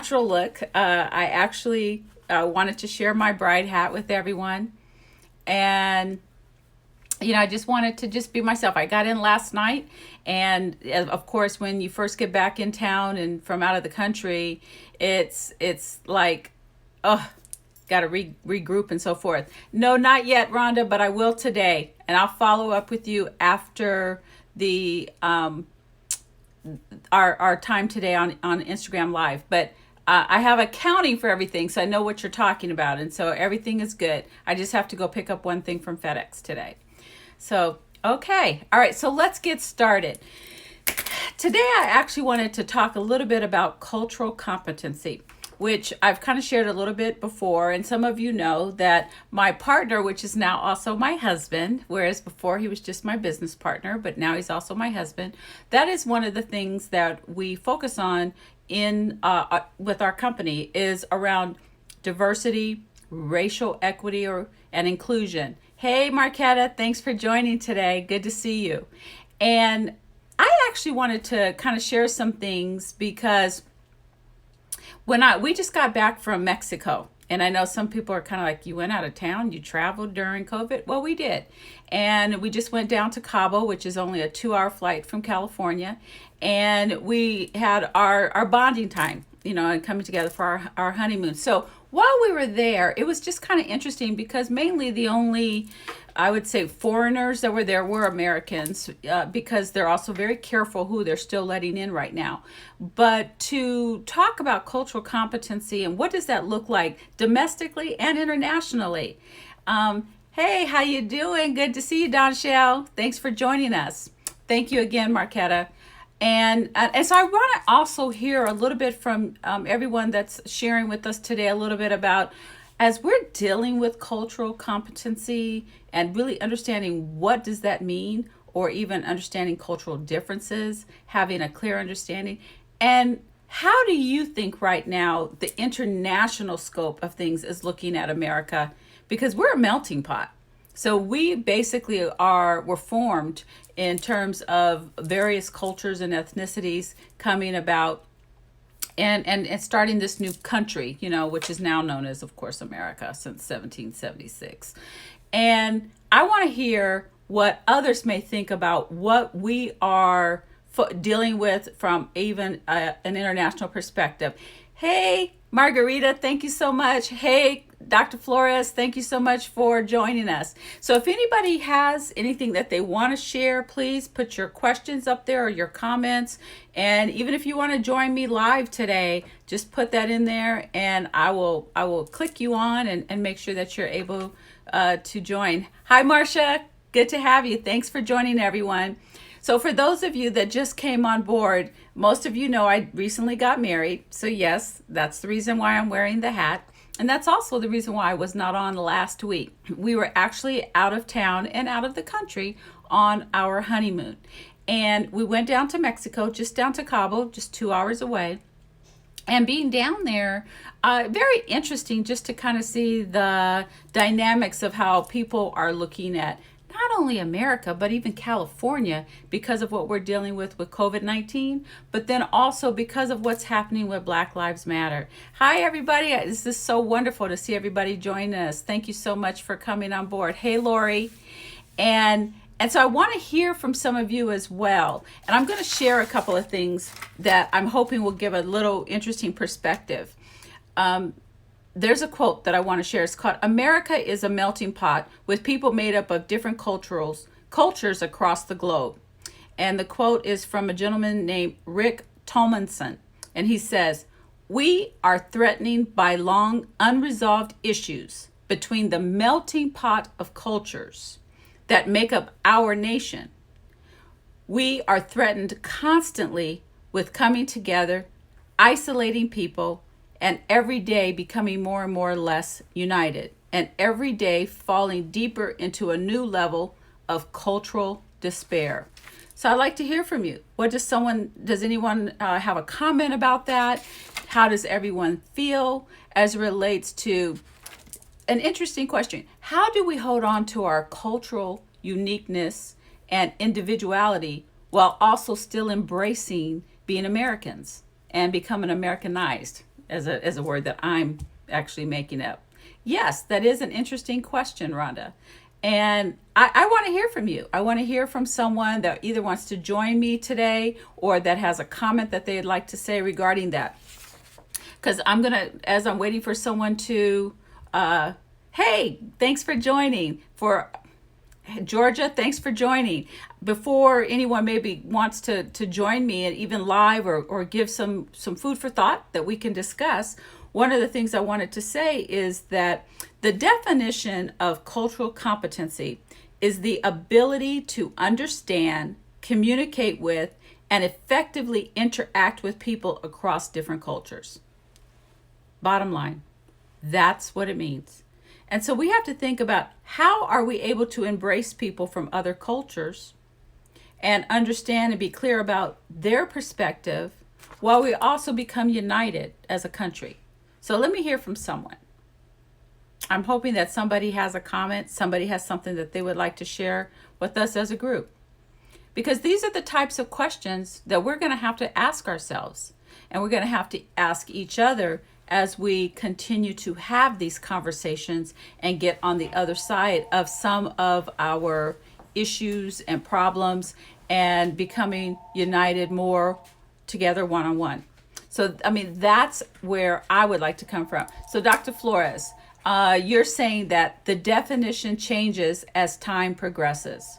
Natural look. I actually wanted to share my bride hat with everyone. And, I just wanted to just be myself. I got in last night. And of course, when you first get back in town and from out of the country, it's like, oh, got to regroup and so forth. No, not yet, Rhonda, but I will today. And I'll follow up with you after the our time today on Instagram Live. But I have accounting for everything, so I know what you're talking about, and so everything is good. I just have to go pick up one thing from FedEx today. So okay, all right. So let's get started. Today, I actually wanted to talk a little bit about cultural competency, which I've kind of shared a little bit before. And some of you know that my partner, which is now also my husband, whereas before he was just my business partner, but now he's also my husband. That is one of the things that we focus on in with our company is around diversity, racial equity, and inclusion. Hey, Marquetta, thanks for joining today. Good to see you. And I actually wanted to kind of share some things because we just got back from Mexico, and I know some people are kind of like, you went out of town, you traveled during COVID. Well, we did. And we just went down to Cabo, which is only a 2-hour flight from California. And we had our bonding time, and coming together for our honeymoon. So while we were there, it was just kind of interesting because mainly the only, I would say, foreigners that were there were Americans, because they're also very careful who they're still letting in right now. But to talk about cultural competency and what does that look like domestically and internationally. Hey, how you doing? Good to see you, Don Shell. Thanks for joining us. Thank you again, Marquetta. And so I want to also hear a little bit from everyone that's sharing with us today a little bit about, as we're dealing with cultural competency and really understanding what does that mean, or even understanding cultural differences, having a clear understanding. And how do you think right now the international scope of things is looking at America? Because we're a melting pot. So we basically were formed in terms of various cultures and ethnicities coming about and starting this new country, which is now known as, of course, America since 1776. And I want to hear what others may think about what we are dealing with from even an international perspective. Hey, Margarita, thank you so much. Hey, Dr. Flores, thank you so much for joining us. So if anybody has anything that they want to share, please put your questions up there or your comments. And even if you want to join me live today, just put that in there and I will click you on and make sure that you're able to join. Hi, Marcia. Good to have you. Thanks for joining, everyone. So for those of you that just came on board, most of you know I recently got married. So yes, that's the reason why I'm wearing the hat. And that's also the reason why I was not on last week. We were actually out of town and out of the country on our honeymoon. And we went down to Mexico, just down to Cabo, just 2 hours away. And being down there, very interesting just to kind of see the dynamics of how people are looking at not only America, but even California because of what we're dealing with COVID-19, but then also because of what's happening with Black Lives Matter. Hi, everybody. This is so wonderful to see everybody join us. Thank you so much for coming on board. Hey, Lori. And so I want to hear from some of you as well. And I'm going to share a couple of things that I'm hoping will give a little interesting perspective. There's a quote that I want to share. It's called, "America is a melting pot with people made up of different cultures across the globe." And the quote is from a gentleman named Rick Tomlinson. And he says, "We are threatened by long unresolved issues between the melting pot of cultures that make up our nation. We are threatened constantly with coming together, isolating people, and every day becoming more and more less united, and every day falling deeper into a new level of cultural despair." So I'd like to hear from you. Does anyone have a comment about that? How does everyone feel as it relates to an interesting question? How do we hold on to our cultural uniqueness and individuality while also still embracing being Americans and becoming Americanized? as a word that I'm actually making up? Yes, that is an interesting question, Rhonda. And I want to hear from you. I want to hear from someone that either wants to join me today or that has a comment that they'd like to say regarding that. Because I'm going to, as I'm waiting for someone to, hey, thanks for joining. For Georgia, thanks for joining. Before anyone maybe wants to join me and even live or give some food for thought that we can discuss, one of the things I wanted to say is that the definition of cultural competency is the ability to understand, communicate with, and effectively interact with people across different cultures. Bottom line, that's what it means. And so we have to think about how are we able to embrace people from other cultures and understand and be clear about their perspective while we also become united as a country. So let me hear from someone. I'm hoping that somebody has a comment, somebody has something that they would like to share with us as a group. Because these are the types of questions that we're going to have to ask ourselves, and we're going to have to ask each other as we continue to have these conversations and get on the other side of some of our issues and problems and becoming united more together one-on-one. So, I mean, that's where I would like to come from. So, Dr. Flores, you're saying that the definition changes as time progresses.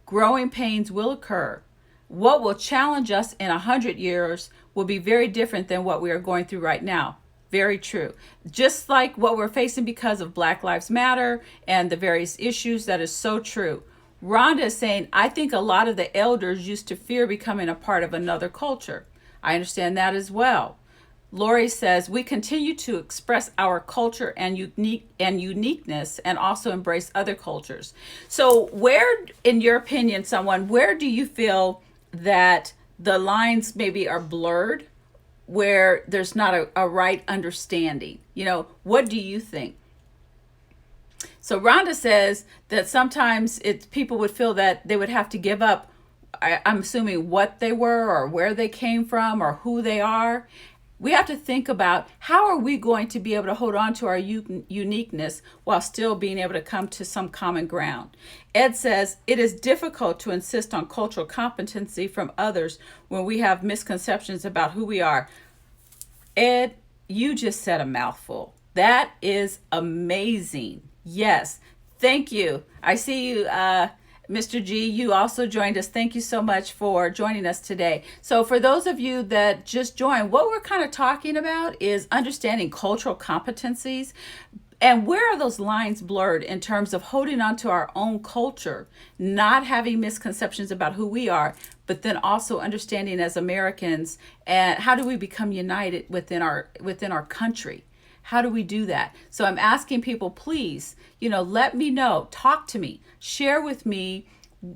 Growing pains will occur. What will challenge us in 100 years will be very different than what we are going through right now. Very true. Just like what we're facing because of Black Lives Matter and the various issues, that is so true. Rhonda is saying, I think a lot of the elders used to fear becoming a part of another culture. I understand that as well. Lori says, we continue to express our culture and uniqueness and also embrace other cultures. So where, in your opinion, where do you feel that the lines maybe are blurred, where there's not a right understanding? What do you think? So Rhonda says that sometimes people would feel that they would have to give up, I'm assuming, what they were or where they came from or who they are. We have to think about how are we going to be able to hold on to our uniqueness while still being able to come to some common ground. Ed says, it is difficult to insist on cultural competency from others when we have misconceptions about who we are. Ed, you just said a mouthful. That is amazing. Yes. Thank you. I see you, Mr. G, you also joined us. Thank you so much for joining us today. So for those of you that just joined, what we're kind of talking about is understanding cultural competencies and where are those lines blurred in terms of holding on to our own culture, not having misconceptions about who we are, but then also understanding as Americans, and how do we become united within our country? How do we do that? So I'm asking people, please, let me know, talk to me, share with me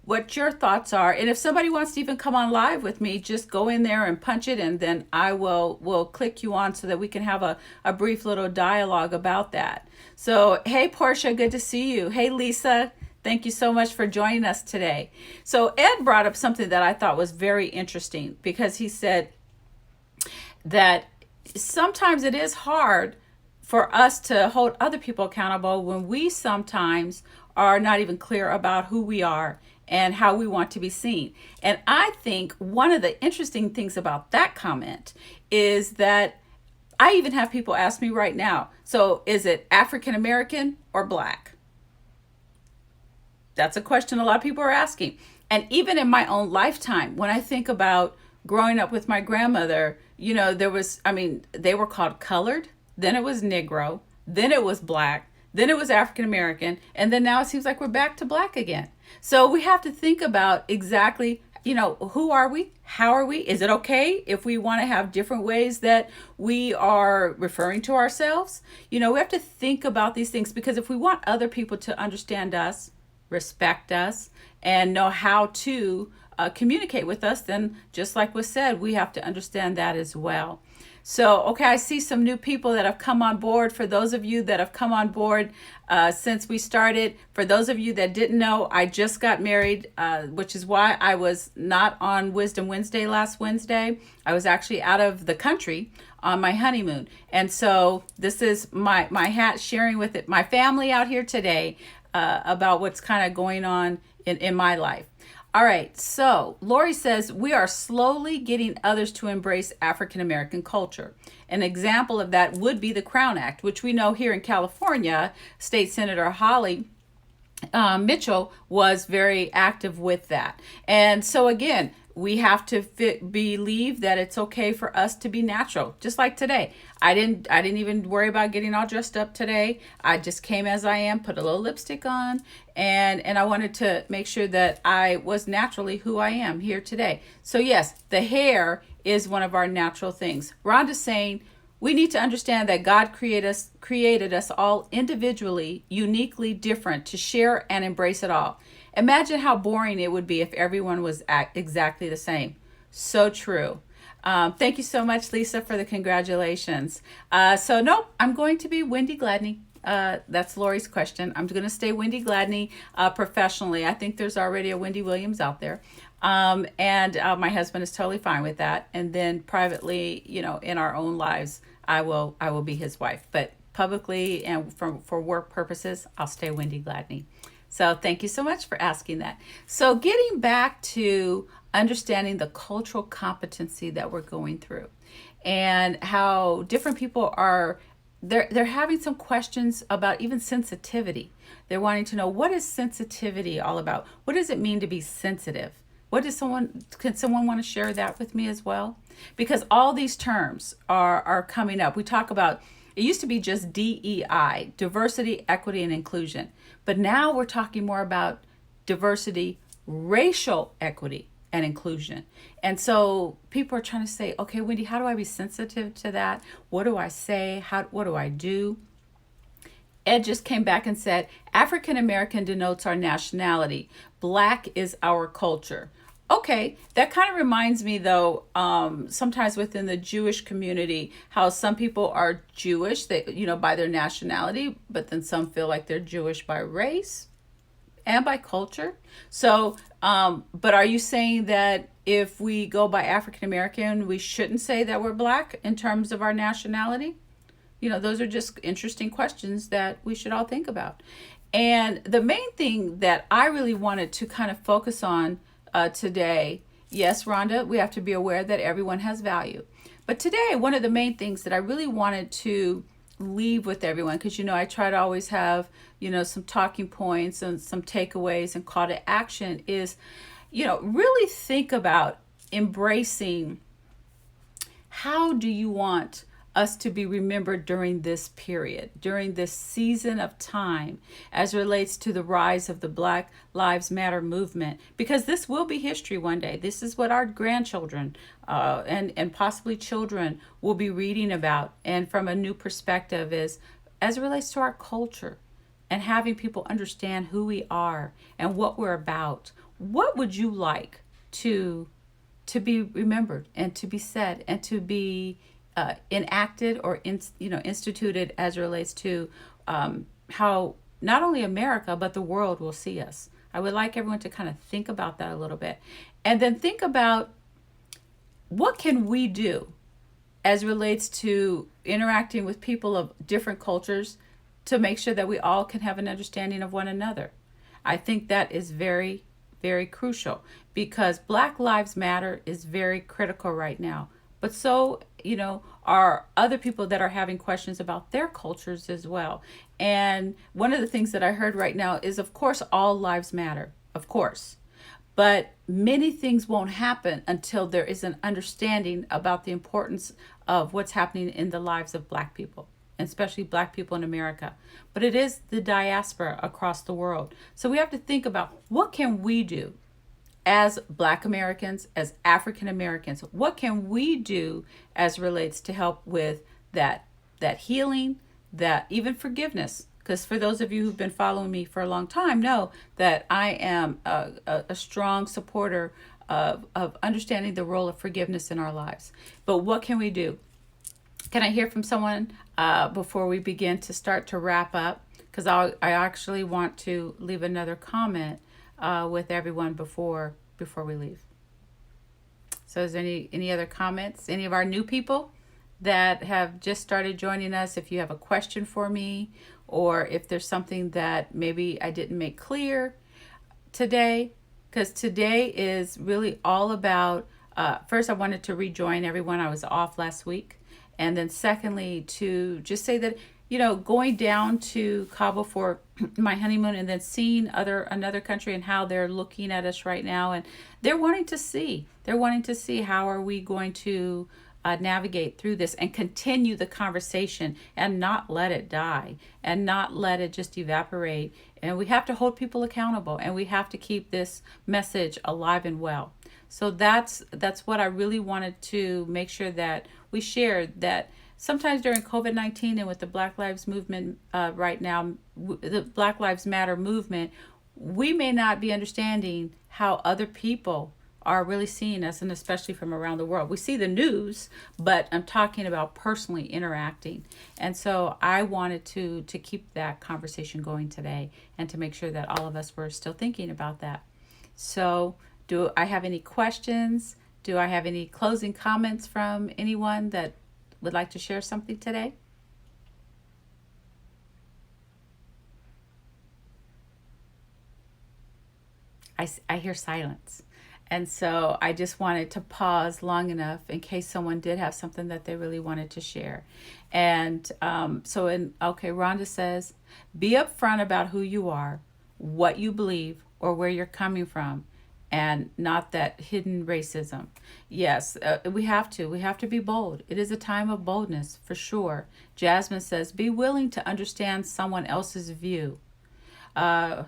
what your thoughts are. And if somebody wants to even come on live with me, just go in there and punch it, and then I will click you on so that we can have a brief little dialogue about that. So, hey, Portia, good to see you. Hey, Lisa, thank you so much for joining us today. So Ed brought up something that I thought was very interesting, because he said that sometimes it is hard for us to hold other people accountable when we sometimes are not even clear about who we are and how we want to be seen. And I think one of the interesting things about that comment is that I even have people ask me right now, so is it African American or Black? That's a question a lot of people are asking. And even in my own lifetime, when I think about growing up with my grandmother, they were called colored, then it was Negro, then it was Black, then it was African American, and then now it seems like we're back to Black again. So we have to think about exactly, who are we? How are we? Is it okay if we want to have different ways that we are referring to ourselves? We have to think about these things, because if we want other people to understand us, respect us, and know how to communicate with us, then just like was said, we have to understand that as well. So, okay, I see some new people that have come on board. For those of you that have come on board since we started, for those of you that didn't know, I just got married, which is why I was not on Wisdom Wednesday last Wednesday. I was actually out of the country on my honeymoon. And so this is my hat sharing with it, my family out here today, about what's kind of going on in my life. All right, so Lori says, we are slowly getting others to embrace African American culture. An example of that would be the Crown Act, which we know here in California, State Senator Holly Mitchell was very active with that. And so again, we have to believe that it's okay for us to be natural, just like today. I didn't even worry about getting all dressed up today. I just came as I am, put a little lipstick on, and I wanted to make sure that I was naturally who I am here today. So yes, the hair is one of our natural things. Rhonda's saying we need to understand that God created us all individually, uniquely different, to share and embrace it all. Imagine how boring it would be if everyone was exactly the same. So true. Thank you so much, Lisa, for the congratulations. So nope, I'm going to be Wendy Gladney. That's Lori's question. I'm going to stay Wendy Gladney professionally. I think there's already a Wendy Williams out there. And my husband is totally fine with that. And then privately, in our own lives, I will be his wife. But publicly and for work purposes, I'll stay Wendy Gladney. So thank you so much for asking that. So getting back to understanding the cultural competency that we're going through and how different people are, they're having some questions about even sensitivity. They're wanting to know, what is sensitivity all about? What does it mean to be sensitive? Can someone want to share that with me as well? Because all these terms are coming up. We talk about, it used to be just DEI, diversity, equity, and inclusion. But now we're talking more about diversity, racial equity, and inclusion. And so people are trying to say, okay, Wendy, how do I be sensitive to that? What do I say? What do I do? Ed just came back and said, African American denotes our nationality. Black is our culture. Okay, that kind of reminds me though, sometimes within the Jewish community, how some people are Jewish, by their nationality, but then some feel like they're Jewish by race and by culture. So, but are you saying that if we go by African American, we shouldn't say that we're Black in terms of our nationality? Those are just interesting questions that we should all think about. And the main thing that I really wanted to kind of focus on today, yes, Rhonda, we have to be aware that everyone has value. But today, one of the main things that I really wanted to leave with everyone, because, I try to always have, some talking points and some takeaways and call to action is, really think about embracing, how do you want us to be remembered during this period, during this season of time, as relates to the rise of the Black Lives Matter movement, because this will be history one day. This is what our grandchildren and possibly children will be reading about, and from a new perspective, is as it relates to our culture and having people understand who we are and what we're about. What would you like to be remembered and to be said and to be enacted or instituted as it relates to how not only America but the world will see us? I would like everyone to kind of think about that a little bit, and then think about what can we do as it relates to interacting with people of different cultures to make sure that we all can have an understanding of one another. I think that is very, very crucial, because Black Lives Matter is very critical right now. But so, are other people that are having questions about their cultures as well. And one of the things that I heard right now is, of course, all lives matter, of course. But many things won't happen until there is an understanding about the importance of what's happening in the lives of Black people, especially Black people in America. But it is the diaspora across the world. So we have to think about, what can we do as Black Americans, as African Americans? What can we do as relates to help with that healing, that even forgiveness? Because for those of you who've been following me for a long time know that I am a strong supporter of understanding the role of forgiveness in our lives. But what can we do? Can I hear from someone before we begin to start to wrap up? Because I actually want to leave another comment with everyone before we leave. So is there any other comments? Any of our new people that have just started joining us, if you have a question for me, or if there's something that maybe I didn't make clear today, because today is really all about, first, I wanted to rejoin everyone. I was off last week. And then secondly, to just say that, going down to Cabo for my honeymoon and then seeing another country and how they're looking at us right now. And they're wanting to see how are we going to navigate through this and continue the conversation and not let it die and not let it just evaporate. And we have to hold people accountable, and we have to keep this message alive and well. So that's what I really wanted to make sure that we shared, that sometimes during COVID-19 and with the Black Lives Movement right now, the Black Lives Matter movement, we may not be understanding how other people are really seeing us, and especially from around the world. We see the news, but I'm talking about personally interacting. And so I wanted to keep that conversation going today and to make sure that all of us were still thinking about that. So do I have any questions? Do I have any closing comments from anyone that would like to share something today? I hear silence. And so I just wanted to pause long enough in case someone did have something that they really wanted to share. And Rhonda says, be upfront about who you are, what you believe, or where you're coming from, and not that hidden racism. Yes, we have to. We have to be bold. It is a time of boldness, for sure. Jasmine says, be willing to understand someone else's view. Uh,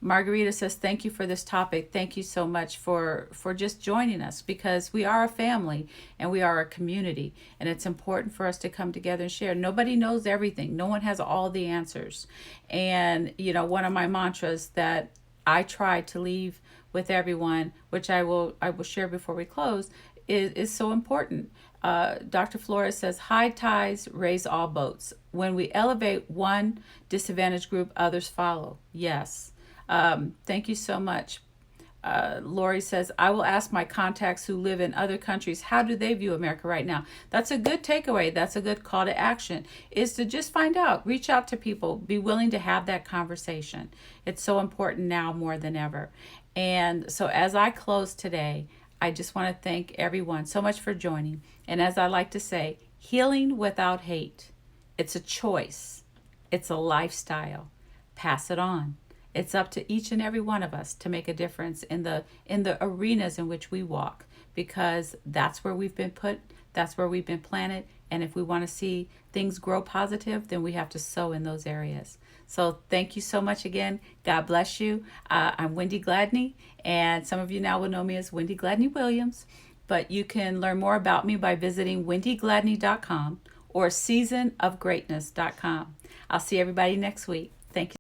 Margarita says, thank you for this topic. Thank you so much for just joining us, because we are a family and we are a community, and it's important for us to come together and share. Nobody knows everything. No one has all the answers. And, one of my mantras that I try to leave with everyone, which I will share before we close, is so important. Dr. Flores says, high tides raise all boats. When we elevate one disadvantaged group, others follow. Yes. Thank you so much. Lori says, I will ask my contacts who live in other countries, how do they view America right now? That's a good takeaway. That's a good call to action, is to just find out, reach out to people, be willing to have that conversation. It's so important now more than ever. And so as I close today, I just want to thank everyone so much for joining. And as I like to say, healing without hate. It's a choice. It's a lifestyle. Pass it on. It's up to each and every one of us to make a difference in the arenas in which we walk, because that's where we've been put, that's where we've been planted. And if we want to see things grow positive, then we have to sow in those areas. So thank you so much again. God bless you. I'm Wendy Gladney, and some of you now will know me as Wendy Gladney Williams. But you can learn more about me by visiting wendygladney.com or seasonofgreatness.com. I'll see everybody next week. Thank you.